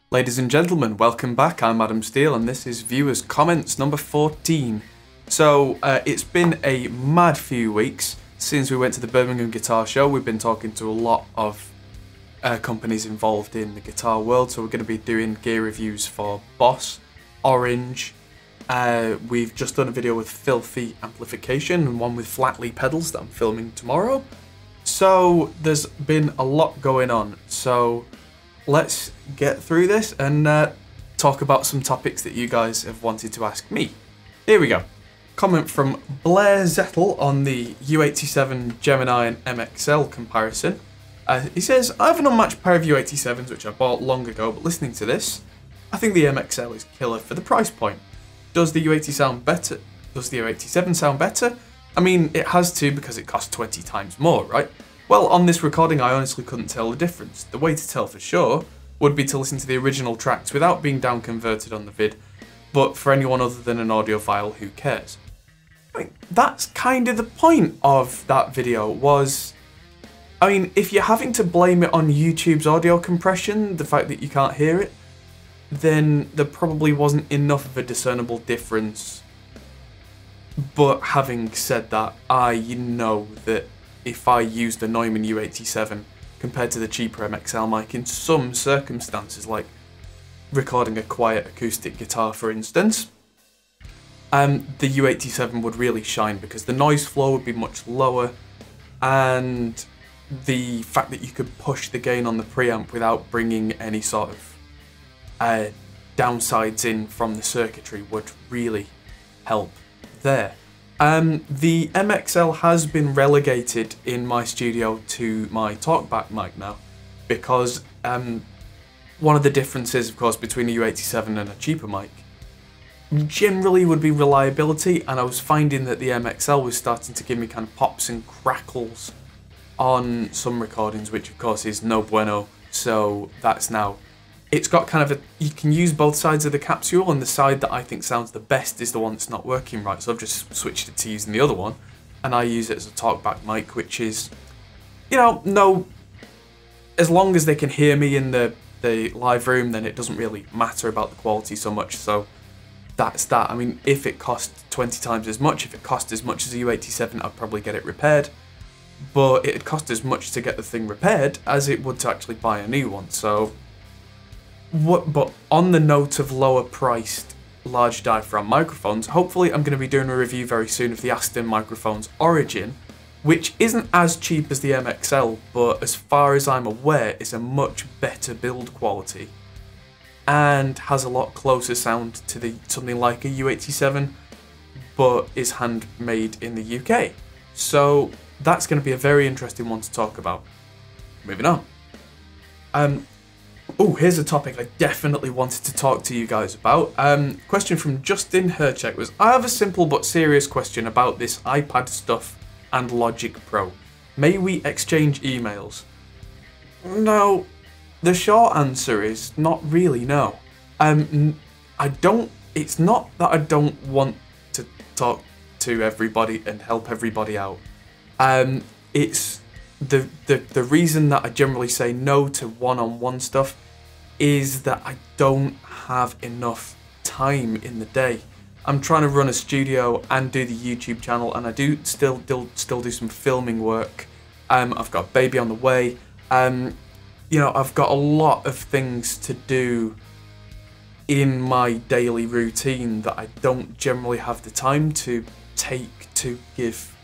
Ladies and gentlemen, welcome back. I'm Adam Steele and this is Viewers Comments number 14. So, it's been a mad few weeks since we went to the Birmingham Guitar Show. We've been talking to a lot of companies involved in the guitar world, so we're going to be doing gear reviews for Boss, Orange. We've just done a video with Filthy Amplification and one with Flatley Pedals that I'm filming tomorrow. So, there's been a lot going on. So, let's get through this and talk about some topics that you guys have wanted to ask me. Here we go. Comment from Blair Zettel on the U87 Gemini and MXL comparison. He says, I have an unmatched pair of U87s which I bought long ago, but listening to this, I think the MXL is killer for the price point. Does the U80 sound better? Does the U87 sound better? I mean, it has to because it costs 20 times more, right? Well, on this recording, I honestly couldn't tell the difference. The way to tell for sure would be to listen to the original tracks without being down converted on the vid, but for anyone other than an audiophile, who cares? I mean, that's kind of the point of that video was, I mean, if you're having to blame it on YouTube's audio compression, the fact that you can't hear it, then there probably wasn't enough of a discernible difference. But having said that, I know that if I used a Neumann U87 compared to the cheaper MXL mic in some circumstances, like recording a quiet acoustic guitar for instance, the U87 would really shine because the noise floor would be much lower and the fact that you could push the gain on the preamp without bringing any sort of downsides in from the circuitry would really help there. The MXL has been relegated in my studio to my talkback mic now because one of the differences, of course, between a U87 and a cheaper mic generally would be reliability, and I was finding that the MXL was starting to give me kind of pops and crackles on some recordings, which of course is no bueno, so that's now... It's got kind of a, you can use both sides of the capsule, and the side that I think sounds the best is the one that's not working right, so I've just switched it to using the other one, and I use it as a talkback mic, which is, you know, no, as long as they can hear me in the live room, then it doesn't really matter about the quality so much, so that's that. I mean, if it cost 20 times as much, if it cost as much as a U87, I'd probably get it repaired, but it'd cost as much to get the thing repaired as it would to actually buy a new one, so... But on the note of lower priced large diaphragm microphones, hopefully I'm going to be doing a review very soon of the Aston Microphones Origin, which isn't as cheap as the MXL, but as far as I'm aware is a much better build quality and has a lot closer sound to something like a U87, but is handmade in the UK. So that's going to be a very interesting one to talk about. Moving on. Oh, here's a topic I definitely wanted to talk to you guys about. Question from Justin Herchek was, I have a simple but serious question about this iPad stuff and Logic Pro. May we exchange emails? No, the short answer is not really, no. I don't, it's not that I don't want to talk to everybody and help everybody out. It's the reason that I generally say no to one-on-one stuff is that I don't have enough time in the day. I'm trying to run a studio and do the YouTube channel, and I do still do some filming work. I've got a baby on the way. You know, I've got a lot of things to do in my daily routine that I don't generally have the time to take to give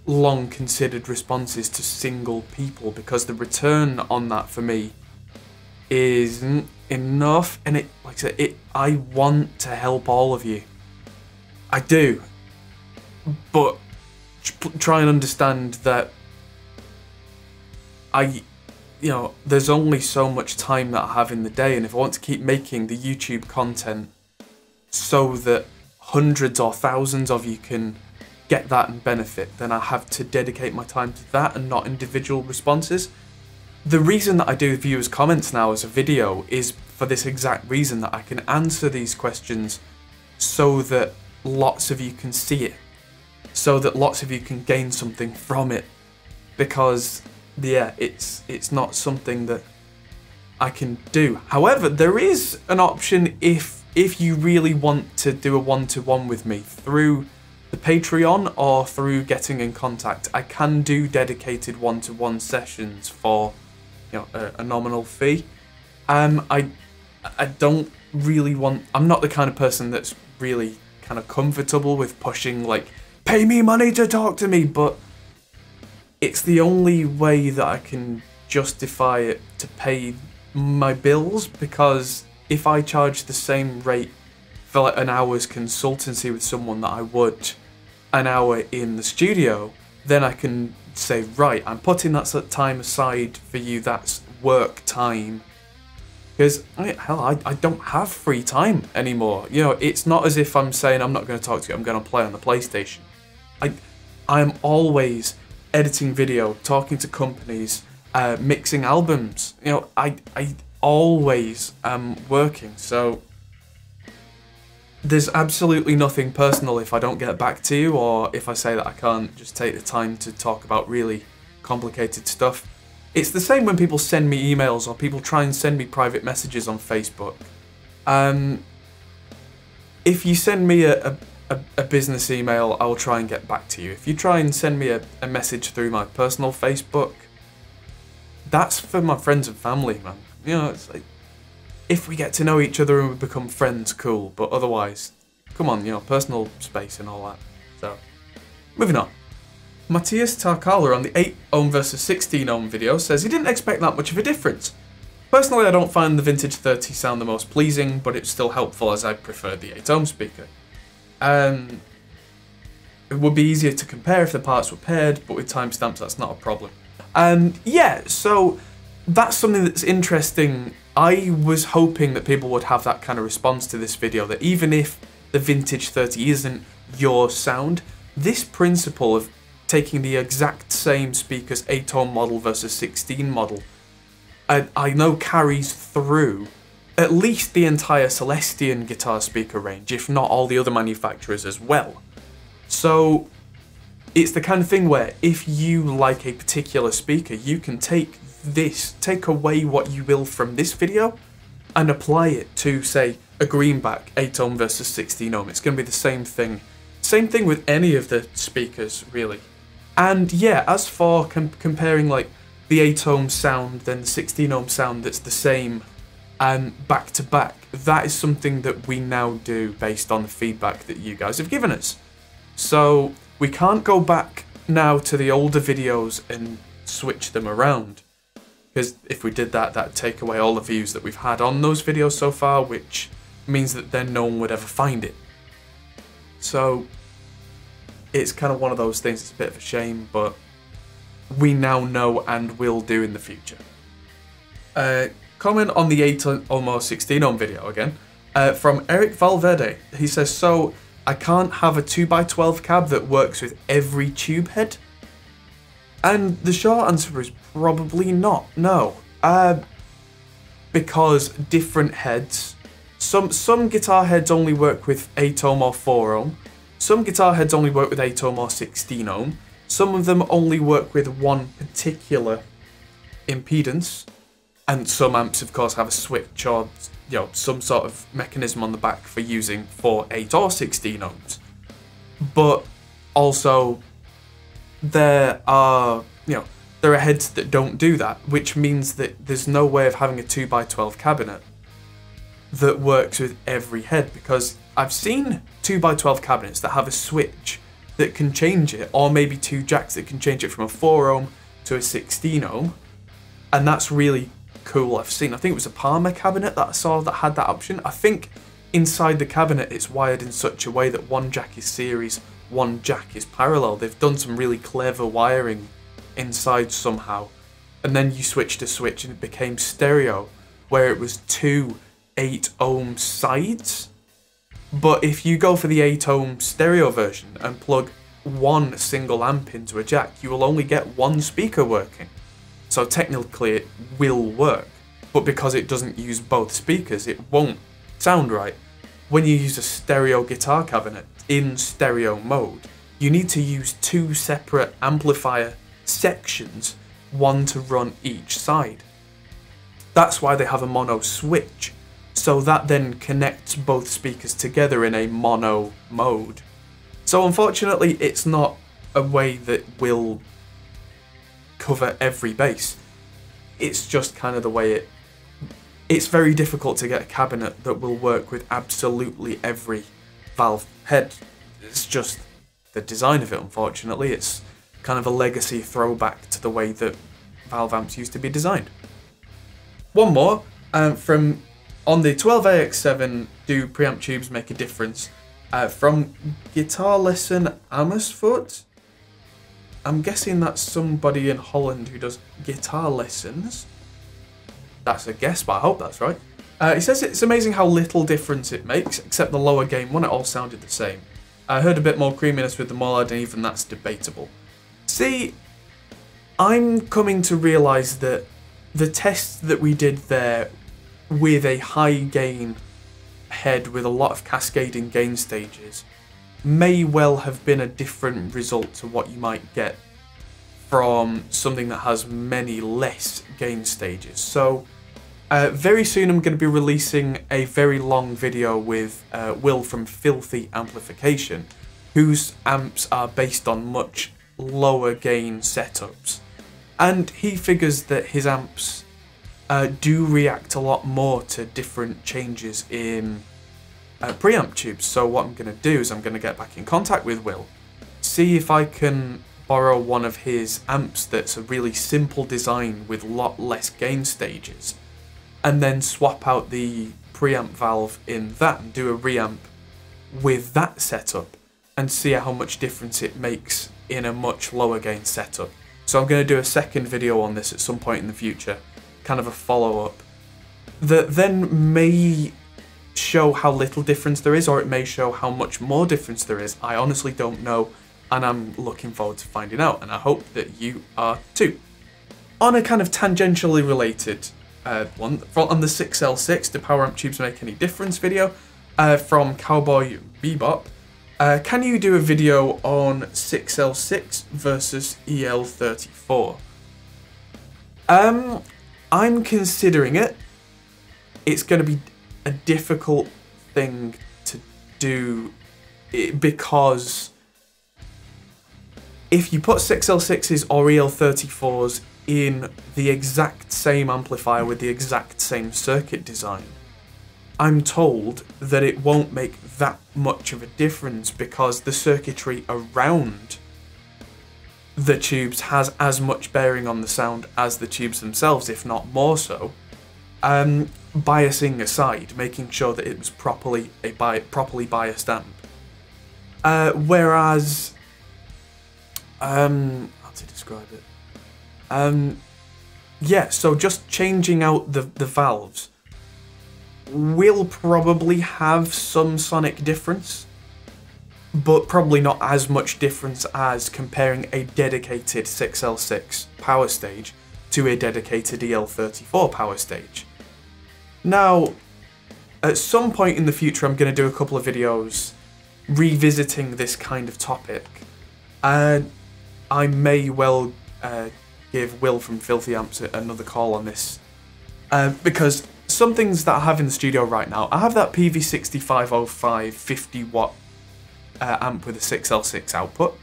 long considered responses to single people, because the return on that for me isn't enough, and it, like I said, I want to help all of you. I do, but try and understand that you know, there's only so much time that I have in the day, and if I want to keep making the YouTube content so that hundreds or thousands of you can get that and benefit, then I have to dedicate my time to that and not individual responses. The reason that I do viewers' comments now as a video is for this exact reason, that I can answer these questions so that lots of you can see it, so that lots of you can gain something from it, because yeah, it's not something that I can do. However, there is an option if you really want to do a one-to-one with me through the Patreon or through getting in contact. I can do dedicated one-to-one sessions for, you know, a nominal fee. I don't really want. I'm not the kind of person that's really kind of comfortable with pushing like, pay me money to talk to me, but it's the only way that I can justify it to pay my bills, because if I charge the same rate for like an hour's consultancy with someone that I would an hour in the studio, then I can say, right, I'm putting that time aside for you, that's work time. Because, hell, I don't have free time anymore. You know, it's not as if I'm saying I'm not going to talk to you, I'm going to play on the PlayStation. I'm always editing video, talking to companies, mixing albums. You know, I always am working, so there's absolutely nothing personal if I don't get back to you, or if I say that I can't just take the time to talk about really complicated stuff. It's the same when people send me emails or people try and send me private messages on Facebook. If you send me a business email, I'll try and get back to you. If you try and send me a message through my personal Facebook, that's for my friends and family, man. You know, it's like, if we get to know each other and we become friends, cool. But otherwise, come on, you know, personal space and all that. So, moving on. Matthias Tarkala on the 8 ohm versus 16 ohm video says he didn't expect that much of a difference. Personally, I don't find the Vintage 30 sound the most pleasing, but it's still helpful as I prefer the 8 ohm speaker. It would be easier to compare if the parts were paired, but with timestamps that's not a problem. Yeah, so that's something that's interesting. I was hoping that people would have that kind of response to this video, that even if the Vintage 30 isn't your sound, this principle of taking the exact same speaker's 8 ohm model versus 16 model, I know carries through at least the entire Celestion guitar speaker range, if not all the other manufacturers as well. So it's the kind of thing where if you like a particular speaker, you can take away what you will from this video and apply it to, say, a Greenback 8 ohm versus 16 ohm. It's going to be the same thing. Same thing with any of the speakers, really. And yeah, as for comparing like the 8 ohm sound, then the 16 ohm sound that's the same back to back, that is something that we now do based on the feedback that you guys have given us. So we can't go back now to the older videos and switch them around, because if we did that, that'd take away all the views that we've had on those videos so far, which means that then no one would ever find it. So it's kind of one of those things, it's a bit of a shame, but we now know and will do in the future. Comment on the 8 ohm or 16 ohm video again, from Eric Valverde. He says, so I can't have a 2x12 cab that works with every tube head? And the short answer is probably not, no. Because different heads, some guitar heads only work with 8 ohm or 4 ohm, some guitar heads only work with 8 ohm or 16 ohm, some of them only work with one particular impedance, and some amps of course have a switch or, you know, some sort of mechanism on the back for using for 8 or 16 ohms. But also there are heads that don't do that, which means that there's no way of having a 2x12 cabinet that works with every head, because I've seen 2x12 cabinets that have a switch that can change it, or maybe two jacks that can change it from a 4 ohm to a 16 ohm, and that's really cool. I think it was a Palmer cabinet that I saw that had that option. I think inside the cabinet it's wired in such a way that one jack is series, one jack is parallel. They've done some really clever wiring inside somehow, and then you switched a switch and it became stereo, where it was two 8 ohm sides. But if you go for the 8 ohm stereo version and plug one single amp into a jack, you will only get one speaker working. So technically it will work, but because it doesn't use both speakers, it won't sound right. When you use a stereo guitar cabinet in stereo mode, you need to use two separate amplifier sections, one to run each side. That's why they have a mono switch, so that then connects both speakers together in a mono mode. So unfortunately, it's not a way that will cover every bass. It's just kind of the way it's very difficult to get a cabinet that will work with absolutely every valve head. It's just the design of it, unfortunately. It's kind of a legacy throwback to the way that valve amps used to be designed. One more, from on the 12AX7, do preamp tubes make a difference? From Guitar Lesson Amersfoort. I'm guessing that's somebody in Holland who does guitar lessons. That's a guess, but I hope that's right. He says it's amazing how little difference it makes, except the lower gain one, it all sounded the same. I heard a bit more creaminess with the Mollard, and even that's debatable. See, I'm coming to realise that the test that we did there with a high gain head with a lot of cascading gain stages may well have been a different result to what you might get from something that has many less gain stages. So very soon I'm going to be releasing a very long video with Will from Filthy Amplification, whose amps are based on much lower gain setups, and he figures that his amps do react a lot more to different changes in preamp tubes. So what I'm going to do is I'm going to get back in contact with Will, see if I can borrow one of his amps that's a really simple design with a lot less gain stages, and then swap out the preamp valve in that and do a reamp with that setup and see how much difference it makes in a much lower gain setup. So I'm going to do a second video on this at some point in the future, kind of a follow-up, that then may show how little difference there is, or it may show how much more difference there is. I honestly don't know, and I'm looking forward to finding out, and I hope that you are too. On a kind of tangentially related one, on the 6L6, do power amp tubes make any difference video, from Cowboy Bebop. Can you do a video on 6L6 versus EL34? I'm considering it. It's going to be a difficult thing to do because if you put 6L6s or EL34s in the exact same amplifier with the exact same circuit design, I'm told that it won't make that much of a difference because the circuitry around the tubes has as much bearing on the sound as the tubes themselves, if not more so. Biasing aside, making sure that it was properly biased amp. Whereas, how to describe it? Yeah, so just changing out the valves will probably have some sonic difference, but probably not as much difference as comparing a dedicated 6L6 power stage to a dedicated EL34 power stage. Now, at some point in the future, I'm going to do a couple of videos revisiting this kind of topic, and I may well give Will from Filthy Amps another call on this, because some things that I have in the studio right now, I have that PV6505 50-watt amp with a 6L6 output,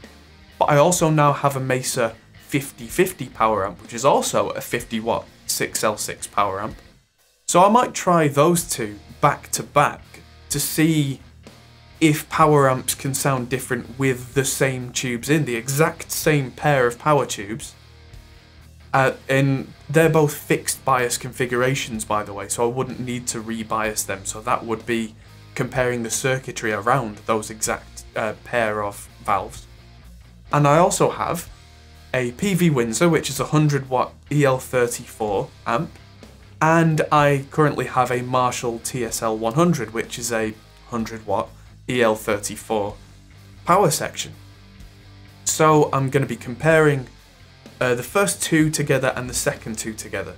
but I also now have a Mesa 5050 power amp, which is also a 50-watt 6L6 power amp. So I might try those two back to back to see if power amps can sound different with the same tubes in, the exact same pair of power tubes. And they're both fixed bias configurations, by the way, so I wouldn't need to rebias them. So that would be comparing the circuitry around those exact pair of valves. And I also have a PV Windsor, which is a 100-watt EL34 amp, and I currently have a Marshall TSL 100, which is a 100-watt EL34 power section. So I'm going to be comparing the first two together and the second two together.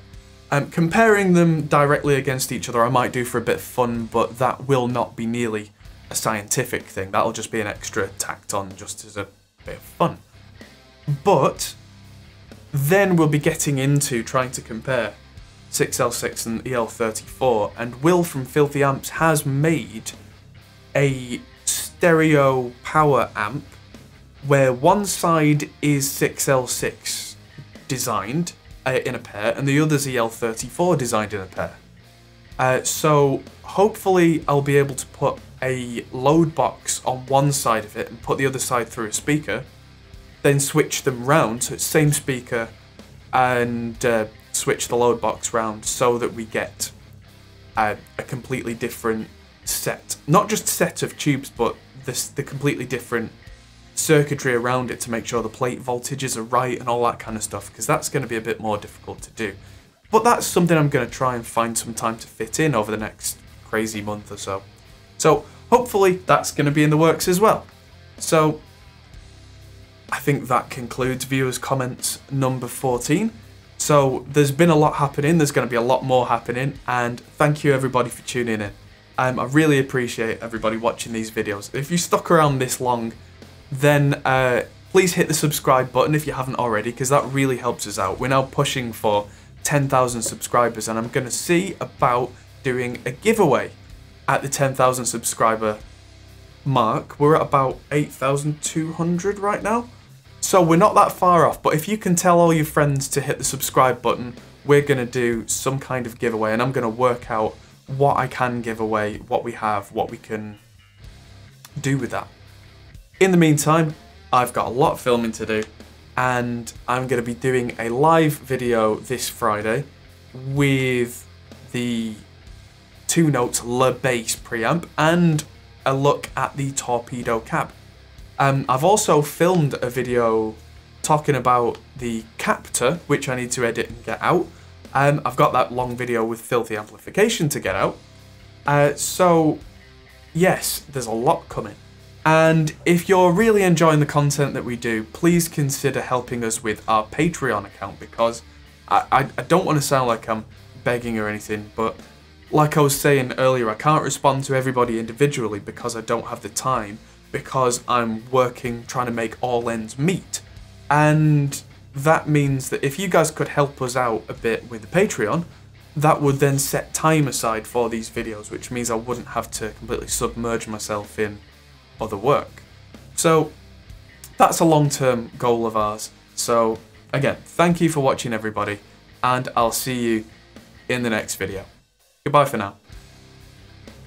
Comparing them directly against each other I might do for a bit of fun, but that will not be nearly a scientific thing. That'll just be an extra tacked on just as a bit of fun. But then we'll be getting into trying to compare 6L6 and EL34, and Will from Filthy Amps has made a stereo power amp where one side is 6L6 designed in a pair and the other's EL34 designed in a pair. So hopefully I'll be able to put a load box on one side of it and put the other side through a speaker, then switch them round, so it's same speaker, and switch the load box round so that we get a completely different set. Not just set of tubes, but the completely different circuitry around it to make sure the plate voltages are right and all that kind of stuff, because that's going to be a bit more difficult to do. But that's something I'm going to try and find some time to fit in over the next crazy month or so. So hopefully that's going to be in the works as well. So I think that concludes viewers' comments number 14. So there's been a lot happening, there's going to be a lot more happening, and thank you everybody for tuning in. I really appreciate everybody watching these videos. If you stuck around this long, then please hit the subscribe button if you haven't already, because that really helps us out. We're now pushing for 10,000 subscribers, and I'm going to see about doing a giveaway at the 10,000 subscriber mark. We're at about 8,200 right now, so we're not that far off. But if you can tell all your friends to hit the subscribe button, we're going to do some kind of giveaway, and I'm going to work out what I can give away, what we have, what we can do with that. In the meantime, I've got a lot of filming to do, and I'm going to be doing a live video this Friday with the 2-note Le Bass preamp and a look at the Torpedo cab. I've also filmed a video talking about the Captor, which I need to edit and get out. I've got that long video with Filthy Amplification to get out. So yes, there's a lot coming. And if you're really enjoying the content that we do, please consider helping us with our Patreon account, because I don't want to sound like I'm begging or anything, but like I was saying earlier, I can't respond to everybody individually because I don't have the time, because I'm working trying to make all ends meet. And that means that if you guys could help us out a bit with the Patreon, that would then set time aside for these videos, which means I wouldn't have to completely submerge myself in other work. So that's a long-term goal of ours. So again, thank you for watching everybody, and I'll see you in the next video. Goodbye for now.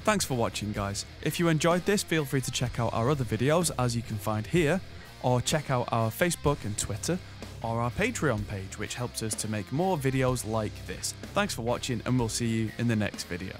Thanks for watching, guys. If you enjoyed this, feel free to check out our other videos, as you can find here, or check out our Facebook and Twitter, or our Patreon page, which helps us to make more videos like this. Thanks for watching, and we'll see you in the next video.